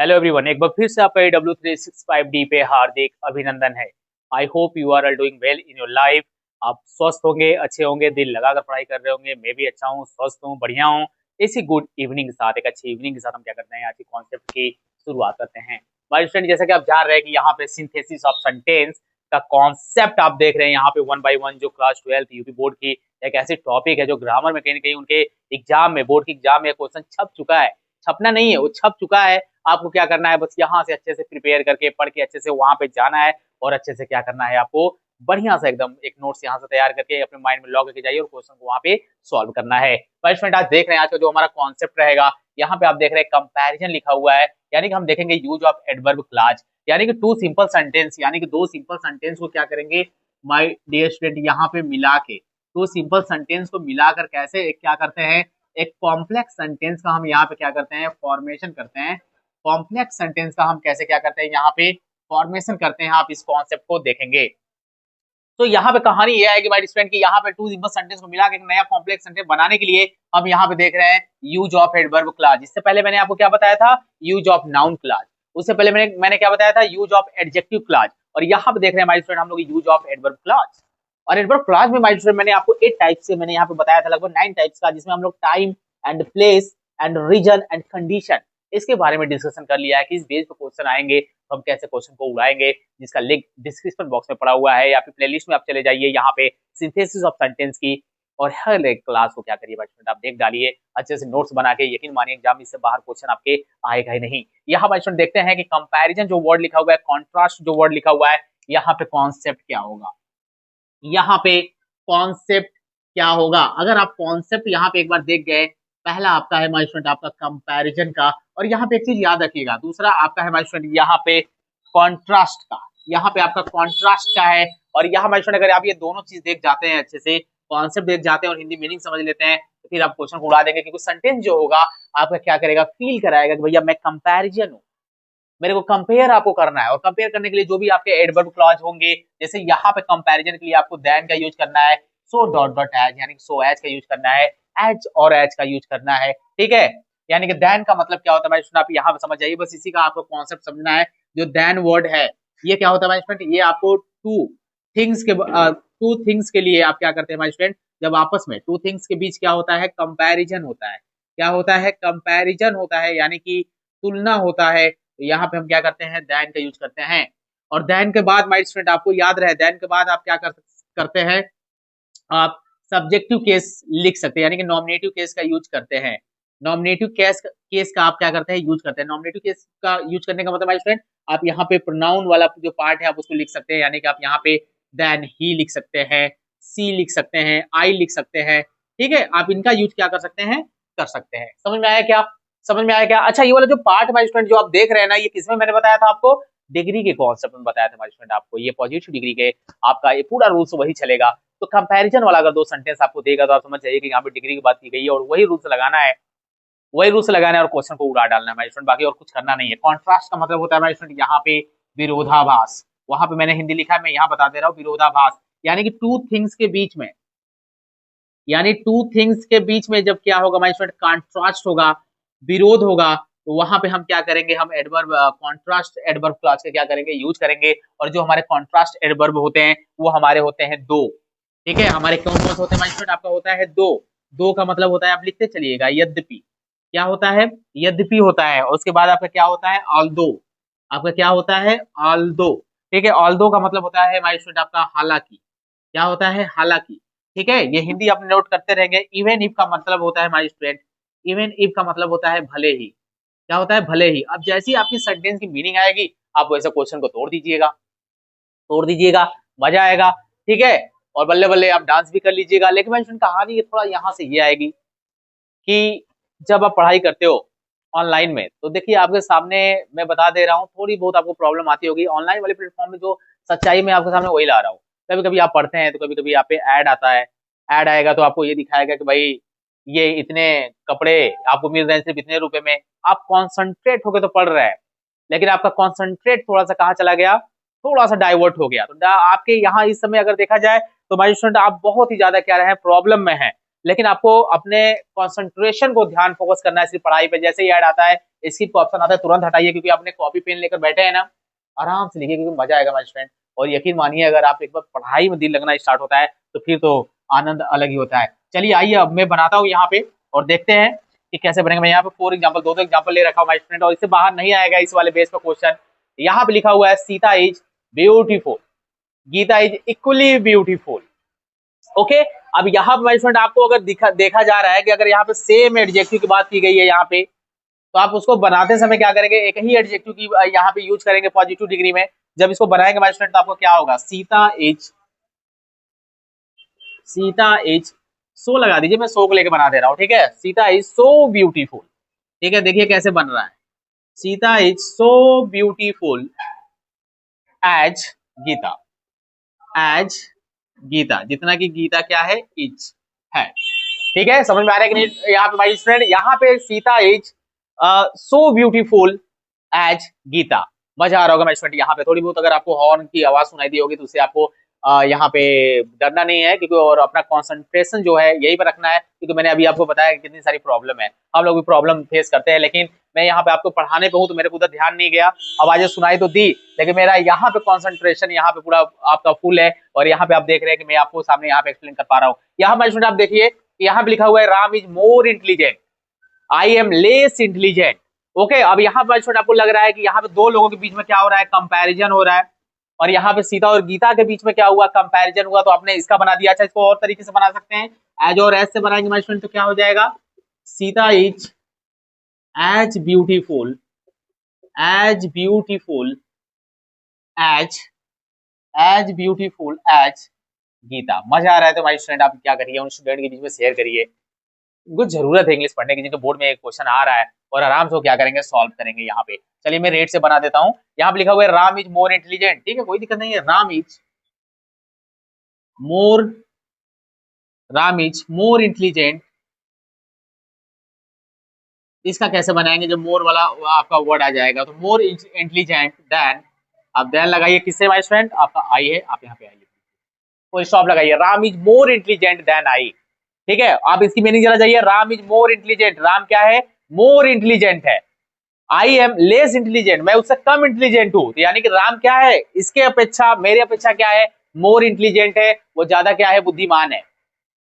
Hello everyone, एक बार फिर से आपका W365D पे हार्दिक अभिनंदन है। I hope you are all doing well in your life. आप स्वस्थ होंगे, अच्छे होंगे, दिल लगाकर पढ़ाई कर रहे होंगे। मैं भी अच्छा हूँ, स्वस्थ हूँ, बढ़िया हूँ। इसी गुड इवनिंग के साथ, एक अच्छी इवनिंग के साथ हम क्या करते हैं, आज की कॉन्सेप्ट की शुरुआत करते हैं। हमारे स्टूडेंट, जैसा कि आप जान रहे हैं कि यहाँ पे सिंथेसिस ऑफ सेंटेंस का कॉन्सेप्ट आप देख रहे हैं यहाँ पे वन बाई वन, जो क्लास 12 यूपी बोर्ड की एक ऐसी टॉपिक है जो ग्रामर में कहीं ना कहीं उनके एग्जाम में, बोर्ड के एग्जाम में क्वेश्चन छप चुका है। छपना नहीं है, वो छप चुका है। आपको क्या करना है, बस यहाँ से अच्छे से प्रिपेयर करके पढ़ के अच्छे से वहां पे जाना है और अच्छे से क्या करना है आपको, बढ़िया से एकदम एक नोट्स यहाँ से तैयार करके अपने माइंड में लॉग करके जाइए और क्वेश्चन को वहां पे सॉल्व करना है। स्टूडेंट, आज देख रहे हैं आज का जो हमारा कॉन्सेप्ट रहेगा, यहाँ पे आप देख रहे हैं कंपैरिजन लिखा हुआ है। यानी कि हम देखेंगे यूज ऑफ एडवर्ब क्लॉज, यानी कि टू सिंपल सेंटेंस, यानी कि दो सिंपल सेंटेंस को क्या करेंगे माय डियर स्टूडेंट, यहाँ पे मिला के टू सिंपल सेंटेंस को मिलाकर कैसे एक क्या करते हैं, एक कॉम्प्लेक्स सेंटेंस का हम यहाँ पे क्या करते हैं, फॉर्मेशन करते हैं। कॉम्प्लेक्स सेंटेंस का हम कैसे क्या करते हैं, यहाँ पे फॉर्मेशन करते हैं। आप इस कॉन्सेप्ट को देखेंगे तो यहाँ पे कहानी ये है कि भाई स्टूडेंट की यहाँ पे टू सिंपल सेंटेंस को मिला के एक नया कॉम्प्लेक्स सेंटेंस बनाने के लिए हम यहाँ पे देख रहे हैं यूज ऑफ एडवर्ब क्लॉज। इससे पहले मैंने आपको क्या बताया था, यूज ऑफ नाउन क्लॉज। उससे पहले मैंने क्या बताया था, यूज ऑफ एडजेक्टिव क्लॉज। और यहाँ पे देख रहे हैं हमारे स्टूडेंट हम लोग यूज ऑफ एडवर्ब क्लॉज। और एडवर्ब क्लॉज में हमारे स्टूडेंट मैंने आपको 8 टाइप से मैंने यहाँ पे बताया था, लगभग 9 टाइप्स का, जिसमें हम लोग time and place and region and condition इसके बारे में डिस्कशन कर लिया है कि इस बेस पे क्वेश्चन आएंगे तो हम कैसे क्वेश्चन को उड़ाएंगे, जिसका लिंक डिस्क्रिप्शन बॉक्स में पड़ा हुआ है, या फिर प्लेलिस्ट में आप चले जाइए यहाँ पे सिंथेसिस ऑफ सेंटेंस की। और हर एक क्लास को क्या करिए स्टूडेंट, आप देख डालिए अच्छे से नोट्स बना के, यकीन मानिए एग्जाम इससे बाहर क्वेश्चन आपके आएगा ही नहीं। यहाँ पर स्टूडेंट देखते हैं कि कंपैरिजन जो वर्ड लिखा हुआ है, कॉन्ट्रास्ट जो वर्ड लिखा हुआ है, यहाँ पे कॉन्सेप्ट क्या होगा, यहाँ पे कॉन्सेप्ट क्या होगा। अगर आप कॉन्सेप्ट यहाँ पे एक बार देख गए, पहला आपका है माय स्टूडेंट आपका कंपैरिजन का, और यहाँ पे एक चीज याद रखिएगा, दूसरा आपका है माय स्टूडेंट यहाँ पे कॉन्ट्रास्ट का, यहाँ पे आपका कॉन्ट्रास्ट का है। और यहाँ माय स्टूडेंट अगर आप ये दोनों चीज देख जाते हैं, अच्छे से कॉन्सेप्ट देख जाते हैं और हिंदी मीनिंग समझ लेते हैं, तो फिर आप क्वेश्चन को उड़ा देंगे, क्योंकि सेंटेंस जो होगा आपका क्या करेगा, फील कराएगा कि भैया मैं कंपैरिजन हूँ, मेरे को कंपेयर आपको करना है। और कंपेयर करने के लिए जो भी आपके एडवर्ब क्लॉज होंगे, जैसे यहाँ पे कंपैरिजन के लिए आपको देन का यूज करना है, सो डॉट डॉट एज, यानी कि सो एज का यूज करना है, एज और एज का यूज करना है, ठीक है। यानी कि देन का मतलब क्या होता है भाई स्टूडेंट, आप यहाँ पे समझ जाइए, बस इसी का आपको कॉन्सेप्ट समझना है। जो देन वर्ड है ये क्या होता है भाई स्टूडेंट, ये आपको टू थिंग्स के लिए आप क्या करते हैं भाई स्टूडेंट, जब आपस में टू थिंग्स के बीच क्या होता है, कंपैरिजन होता है। क्या होता है, कंपैरिजन होता है, यानी कि तुलना होता है। तो यहाँ पे हम क्या करते हैं, देन का यूज करते हैं। और देन के बाद माय स्टूडेंट आपको याद रहे, देन के बाद आप क्या करते हैं, आप सब्जेक्टिव केस लिख सकते हैं, यानी कि नॉमिनेटिव केस का यूज करते हैं। नॉमिनेटिव केस का आप क्या करते हैं, यूज करते हैं। नॉमिनेटिव केस का यूज करने का मतलब माय स्टूडेंट, आप यहाँ पे प्रोनाउन वाला जो पार्ट है आप उसको लिख सकते हैं, यानी कि आप यहाँ पे देन ही लिख सकते हैं, सी लिख सकते हैं, आई लिख सकते हैं, ठीक है। आप इनका यूज क्या कर सकते हैं, कर सकते हैं। समझ में आया क्या, समझ में आया क्या। अच्छा, ये वाला जो पार्ट माय स्टूडेंट जो आप देख रहे हैं ना, ये किसमें मैंने बताया था आपको, डिग्री के कॉन्सेप्ट में बताया था माय स्टूडेंट आपको। ये पॉजिटिव डिग्री के आपका ये पूरा रूल्स वही चलेगा। तो कंपैरिजन वाला अगर दो सेंटेंस आपको देगा तो आप समझ जाइए कि यहाँ पे डिग्री की बात की गई है, और वही रूल्स लगाना है, वही रूल्स लगाना है और क्वेश्चन को उड़ा डालना है माय स्टूडेंट, बाकी और कुछ करना नहीं है। कॉन्ट्रास्ट का मतलब होता है माय स्टूडेंट यहाँ पे विरोधाभास। वहां पे मैंने हिंदी लिखा है, मैं यहाँ बता दे रहा हूँ, विरोधाभास यानी कि टू थिंग्स के बीच में, यानी टू थिंग्स के बीच में जब क्या होगा माय स्टूडेंट, कॉन्ट्रास्ट होगा, विरोध होगा, तो वहां पे हम क्या करेंगे, हम एडवर्ब कॉन्ट्रास्ट एडवर्ब क्लॉज का क्या करेंगे, यूज करेंगे। और जो हमारे कॉन्ट्रास्ट एडवर्ब होते हैं वो हमारे होते हैं दो, ठीक है। हमारे कौन कौन से होते हैं माय स्टूडेंट, आपका होता है दो। दो का मतलब होता है, आप लिखते चलिएगा, यद्यपि, क्या होता है, यद्यपि होता है। और उसके बाद आपका क्या होता है, ऑल्दो, आपका क्या होता है, ऑल्दो, ठीक है। ऑल्दो का मतलब होता है माय स्टूडेंट आपका हालांकि, क्या होता है, हालांकि, ठीक है। ये हिंदी आप नोट करते रहेंगे। इवन इफ का मतलब होता है माय स्टूडेंट, इवन इफ का मतलब होता है भले ही, क्या होता है, भले ही। अब जैसी आपकी सेंटेंस की मीनिंग आएगी, आप वैसे क्वेश्चन को तोड़ दीजिएगा, तोड़ दीजिएगा, मजा आएगा, ठीक है। और बल्ले बल्ले आप डांस भी कर लीजिएगा। लेकिन मैं कहानी ये थोड़ा यहाँ से ये आएगी कि जब आप पढ़ाई करते हो ऑनलाइन में, तो देखिए आपके सामने मैं बता दे रहा हूँ, थोड़ी बहुत आपको प्रॉब्लम आती होगी ऑनलाइन वाले प्लेटफॉर्म में, जो सच्चाई में आपके सामने वही ला रहा हूँ। कभी कभी आप पढ़ते हैं तो कभी कभी यहाँ पे ऐड आता है, ऐड आएगा तो आपको ये दिखाएगा कि भाई ये इतने कपड़े आपको मिल रहे हैं सिर्फ इतने रुपए में। आप कॉन्सेंट्रेट होकर तो पढ़ रहे हैं, लेकिन आपका कॉन्सेंट्रेट थोड़ा सा कहाँ चला गया, थोड़ा सा डाइवर्ट हो गया। तो आपके यहाँ इस समय अगर देखा जाए तो भाई स्टूडेंट आप बहुत ही ज्यादा क्या रहे हैं, प्रॉब्लम में है। लेकिन आपको अपने कंसंट्रेशन को ध्यान फोकस करना है सिर्फ पढ़ाई पे। जैसे ही ऐड आता है, स्किप का ऑप्शन आता है, तुरंत हटाइए, क्योंकि आपने कॉपी पेन लेकर बैठे हैं ना, आराम से लिखिए, क्योंकि मजा आएगा माय फ्रेंड। और यकीन मानिए, अगर आप एक बार पढ़ाई में दिल लगना स्टार्ट होता है तो फिर तो आनंद अलग ही होता है। चलिए आइए, अब मैं बनाता हूँ यहाँ पे और देखते हैं कि कैसे बनेगा। मैं यहाँ पे 4 एग्जाम्पल, दो एग्जाम्पल ले रखा हूँ माय फ्रेंड, और इससे बाहर नहीं आएगा इस वाले बेस पर क्वेश्चन। यहाँ पे लिखा हुआ है Sita is beautiful, Gita is equally beautiful. Okay, अब यहाँ पे माय फ्रेंड आपको अगर देखा जा रहा है कि अगर यहाँ पे सेम एडजेक्टिव की बात की गई है यहाँ पे, तो आप उसको बनाते समय क्या करेंगे, एक ही एडजेक्टिव की यहाँ पे यूज करेंगे पॉजिटिव डिग्री में। जब इसको बनाएंगे माय फ्रेंड तो आपको क्या होगा, सीता इज सो लगा दीजिए, मैं सो को लेके बना दे रहा हूँ, ठीक है। सीता इज सो ब्यूटीफुल, ठीक है। देखिए कैसे बन रहा है, Sita is so beautiful as Gita, as Gita, जितना कि गीता क्या है, इज है, ठीक है। समझ में आ रहा है कि नहीं यहाँ पे माय फ्रेंड? यहाँ पे Sita is so beautiful as Gita. मजा आ रहा होगा माय फ्रेंड। यहाँ पे थोड़ी बहुत अगर आपको हॉर्न की आवाज सुनाई दी होगी तो उससे आपको यहाँ पे डरना नहीं है, क्योंकि और अपना कंसंट्रेशन जो है यही पर रखना है, क्योंकि मैंने अभी आपको बताया कि कितनी सारी प्रॉब्लम है, हम लोग भी प्रॉब्लम फेस करते हैं। लेकिन मैं यहाँ पे आपको पढ़ाने पे हूँ तो मेरे को उधर ध्यान नहीं गया, आवाजें सुनाई तो दी, लेकिन मेरा यहाँ पे कंसंट्रेशन यहाँ पे पूरा आपका फुल है। और यहाँ पे आप देख रहे हैं कि मैं आपको सामने यहाँ पे एक्सप्लेन कर पा रहा हूँ। यहाँ माय फ्रेंड आप देखिए, यहाँ पे लिखा हुआ है Ram is more intelligent, I am less intelligent. Okay, अब यहाँ पर आपको लग रहा है कि यहाँ पे दो लोगों के बीच में क्या हो रहा है, कंपैरिजन हो रहा है। और यहाँ पे सीता और गीता के बीच में क्या हुआ, कंपैरिजन हुआ, तो आपने इसका बना दिया। अच्छा, इसको और तरीके से बना सकते हैं, एज और एज से बनाएंगे माय फ्रेंड, तो क्या हो जाएगा, Sita is as beautiful, as beautiful as beautiful as Gita. मजा आ रहा है तो माय फ्रेंड आप क्या करिए, उन स्टूडेंट के बीच में शेयर करिए। कुछ जरूरत है इंग्लिश पढ़ने की, जिनके बोर्ड में एक क्वेश्चन आ रहा है और आराम से वो क्या करेंगे, सॉल्व करेंगे यहाँ पे। चलिए मैं रेट से बना देता हूँ। यहाँ पे लिखा हुआ है राम इज मोर इंटेलिजेंट, ठीक है, कोई दिक्कत नहीं है। मोर राम इज मोर इंटेलिजेंट, इसका कैसे बनाएंगे, जब मोर वाला आपका वर्ड आ जाएगा तो मोर इंटेलिजेंट देन, आप देन लगाइए किससे माय फ्रेंड, आपका आई है, आप यहाँ पे आइए, कोई स्टॉप लगाइए, Ram is more intelligent than I, ठीक है। आप इसकी मीनिंग जरा जाइए, Ram is more intelligent, Ram क्या है, मोर इंटेलिजेंट है। आई एम लेस इंटेलिजेंट, मैं उससे कम इंटेलिजेंट हूं, तो यानी कि राम क्या है, इसके अपेक्षा, मेरी अपेक्षा क्या है, मोर इंटेलिजेंट है, वो ज्यादा क्या है, बुद्धिमान है।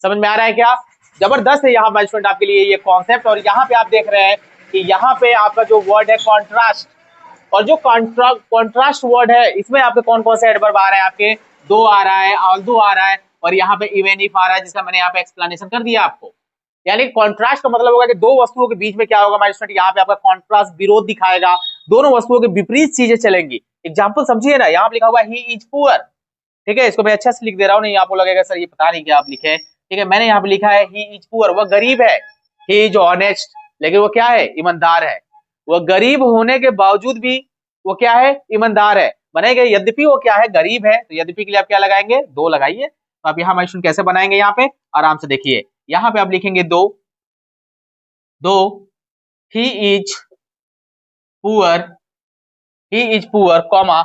समझ में आ रहा है क्या? जबरदस्त है यहाँ बाय स्टूडेंट आपके लिए ये कॉन्सेप्ट। और यहाँ पे आप देख रहे हैं कि यहाँ पे आपका जो वर्ड है कॉन्ट्रास्ट, और जो कॉन्ट्रास्ट वर्ड है इसमें आपके कौन कौन से एडवर्ब आ रहे हैं, आपके दो आ रहा है, ऑल्दो आ रहा है, और यहाँ पे इवन इफ आ रहा है, जिसका मैंने यहाँ पे एक्सप्लेनेशन कर दिया आपको। यानी कॉन्ट्रास्ट का मतलब होगा कि दो वस्तुओं के बीच में क्या होगा माय स्टूडेंट, यहाँ पे आपका कॉन्ट्रास्ट विरोध दिखाएगा, दोनों वस्तुओं के विपरीत चीजें चलेंगी। एग्जाम्पल समझिए ना, यहाँ पे लिखा हुआ है ही इज पुअर, ठीक है, इसको मैं अच्छे से लिख दे रहा हूँ, नहीं आपको लगेगा सर ये पता नहीं क्या आप लिखे, ठीक है। मैंने यहाँ पे लिखा है ही इज पुअर, वह गरीब है, ही इज ऑनेस्ट, लेकिन वो क्या है, ईमानदार है। वह गरीब होने के बावजूद भी वो क्या है, ईमानदार है। बनेगा यद्यपि वो क्या है, गरीब है, तो यद्यपि के लिए आप क्या लगाएंगे, दो लगाइए। तो आप यहाँ माय स्टूडेंट कैसे बनाएंगे, यहाँ पे आराम से देखिए, यहाँ पे आप लिखेंगे दो, he is poor, he is poor comma,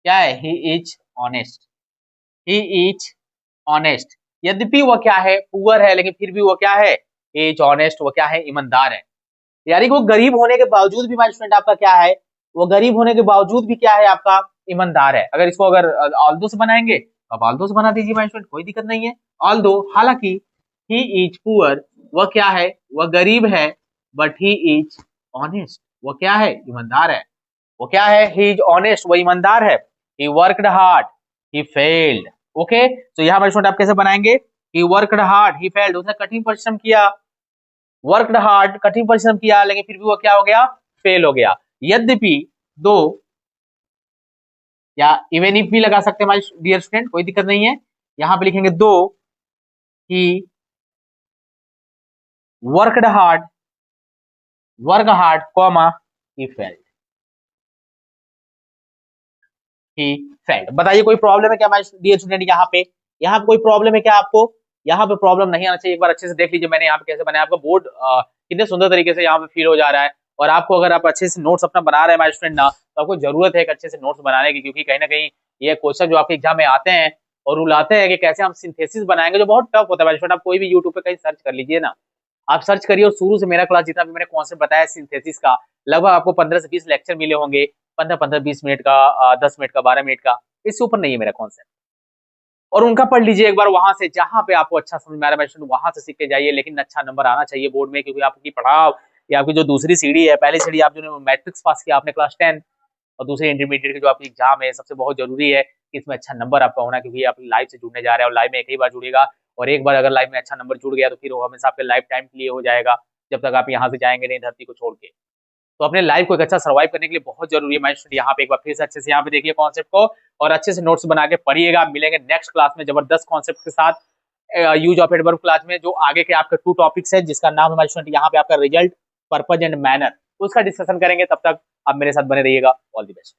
क्या है, he is honest, he is honest. यद्यपि वो क्या है, पुअर है, लेकिन फिर भी वो क्या है, इज ऑनेस्ट, वो क्या है, ईमानदार है। यानी कि वो गरीब होने के बावजूद भी माय स्टूडेंट आपका क्या है, वो गरीब होने के बावजूद भी क्या है, आपका ईमानदार है। अगर इसको अगर ऑल्दो से बनाएंगे तो आप ऑल्दो से बना दीजिए माय स्टूडेंट, कोई दिक्कत नहीं है। ऑल्दो, हालांकि ही इज पुअर, वह क्या है, वह गरीब है, बट ही इज ऑनेस्ट, वो क्या है, ईमानदार है। वो क्या है, ही इज ऑनेस्ट, वो ईमानदार है। He worked hard, he failed. Okay, तो यहाँ माय स्टूडेंट आप कैसे बनाएंगे, he worked hard, he failed, उसने कठिन परिश्रम किया, वर्कड हार्ड, कठिन परिश्रम किया, लेकिन फिर भी वो क्या हो गया, फेल हो गया। यद्यपि, दो, या इवन इफ भी लगा सकते हैं माय डियर स्टूडेंट, कोई दिक्कत नहीं है। यहां पे लिखेंगे दो he worked hard, comma, he failed, he failed. बताइए कोई प्रॉब्लम है क्या माय डियर स्टूडेंट, यहाँ पे कोई प्रॉब्लम है क्या आपको, यहाँ पे प्रॉब्लम नहीं आना चाहिए। एक बार अच्छे से देख लीजिए मैंने यहाँ पे कैसे बनाया, आपका बोर्ड कितने सुंदर तरीके से यहाँ पे फील हो जा रहा है। और आपको अगर आप अच्छे से नोट्स अपना बना रहे हैं माय स्टूडेंट ना, तो आपको जरूरत है एक अच्छे से नोट्स बनाने की, क्योंकि कहीं ना कहीं ये क्वेश्चन जो आपके एग्जाम में आते हैं और रुलाते हैं कि कैसे हम सिंथेसिस बनाएंगे, जो बहुत टफ होता है। स्टूडेंट आप कोई भी यूट्यूब पे कहीं सर्च कर लीजिए ना, आप सर्च करिए और शुरू से मेरा क्लास जितना भी मैंने कॉन्सेप्ट बताया सिंथेसिस का, लगभग आपको 15 से 20 लेक्चर मिले होंगे, 15-15-20 मिनट का, 10 मिनट का, 12 मिनट का, इससे ऊपर नहीं है मेरा कॉन्सेप्ट। और उनका पढ़ लीजिए एक बार वहां से, जहां पे आपको अच्छा समझ में आ रहा है वहां से सीख के जाइए, लेकिन अच्छा नंबर आना चाहिए बोर्ड में, क्योंकि आपकी पढ़ाओ या आपकी जो दूसरी सीढ़ी है, पहली सीढ़ी आप जो मैट्रिक्स पास किया आपने क्लास 10, और दूसरी इंटरमीडिएट की जो आपकी एग्जाम है, सबसे बहुत जरूरी है कि इसमें अच्छा नंबर आपका होना, क्योंकि आप लाइफ से जुड़ने जा रहे हैं और लाइफ में एक ही बार जुड़ेगा, और एक बार अगर लाइफ में अच्छा नंबर जुड़ गया तो फिर वो हमेशा आपके लाइफ टाइम के लिए हो जाएगा, जब तक आप यहाँ से जाएंगे नहीं धरती को छोड़ के। तो अपने लाइफ को एक अच्छा सर्वाइव करने के लिए बहुत जरूरी है। मैं यहाँ पे एक बार फिर से अच्छे से यहाँ पे देखिए कॉन्सेप्ट को, और अच्छे से नोट्स बना के पढ़िएगा। मिलेंगे नेक्स्ट क्लास में जबरदस्त कॉन्सेप्ट के साथ, यूज ऑफ एडवर्ब क्लास में, जो आगे के आपके 2 टॉपिक्स है, जिसका नाम हमारे स्टूडेंट यहाँ पे आपका रिजल्ट, पर्पज एंड मैनर, उसका डिस्कशन करेंगे। तब तक आप मेरे साथ बने रहिएगा। All the best.